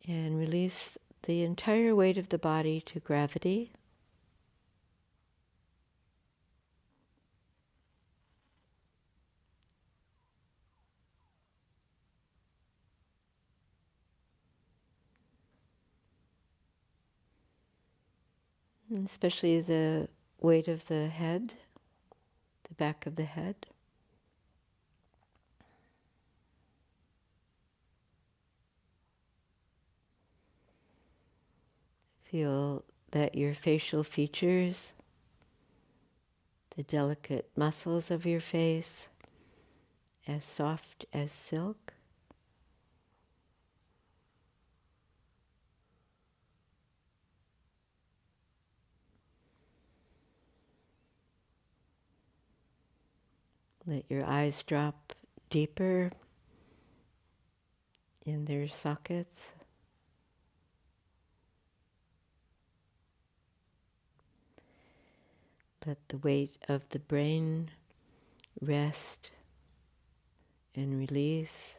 And release the entire weight of the body to gravity. And especially the weight of the head, the back of the head. Feel that your facial features, the delicate muscles of your face, as soft as silk. Let your eyes drop deeper in their sockets. Let the weight of the brain rest and release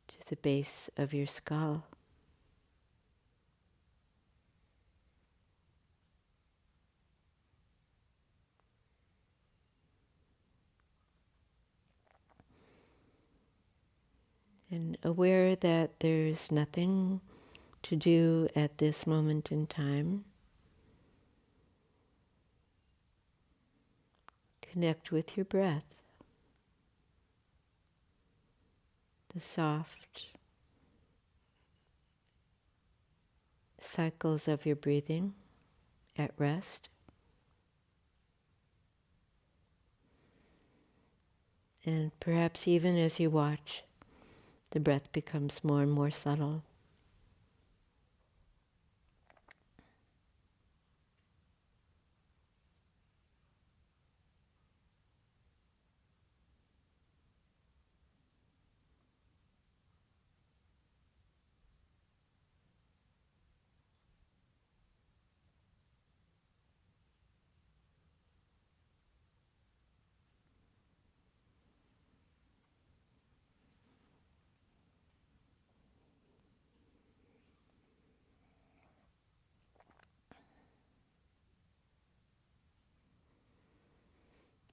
to the base of your skull. And aware that there's nothing to do at this moment in time. Connect with your breath, the soft cycles of your breathing at rest. And perhaps even as you watch, the breath becomes more and more subtle.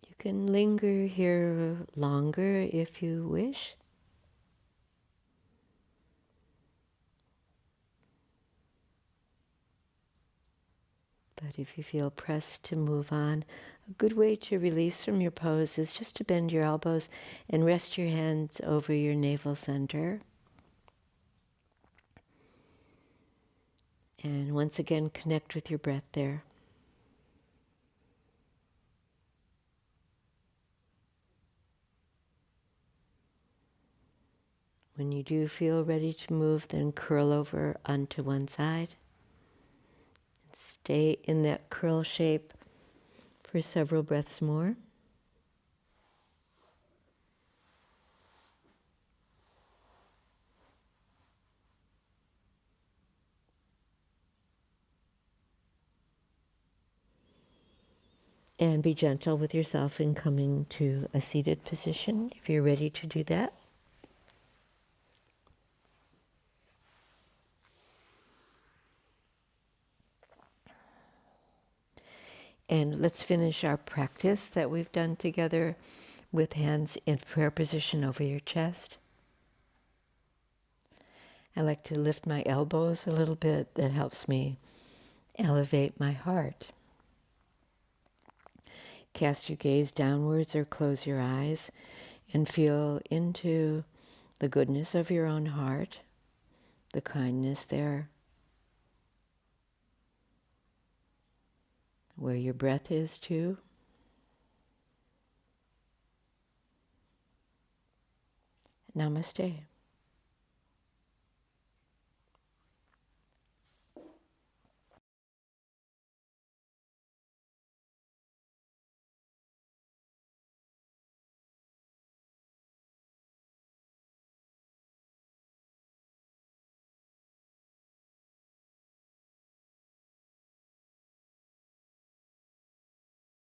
You can linger here longer if you wish. But if you feel pressed to move on, a good way to release from your pose is just to bend your elbows and rest your hands over your navel center. And once again, connect with your breath there. When you do feel ready to move, then curl over onto one side. Stay in that curl shape for several breaths more. And be gentle with yourself in coming to a seated position if you're ready to do that. And let's finish our practice that we've done together with hands in prayer position over your chest. I like to lift my elbows a little bit. That helps me elevate my heart. Cast your gaze downwards or close your eyes and feel into the goodness of your own heart, the kindness there, where your breath is too. Namaste.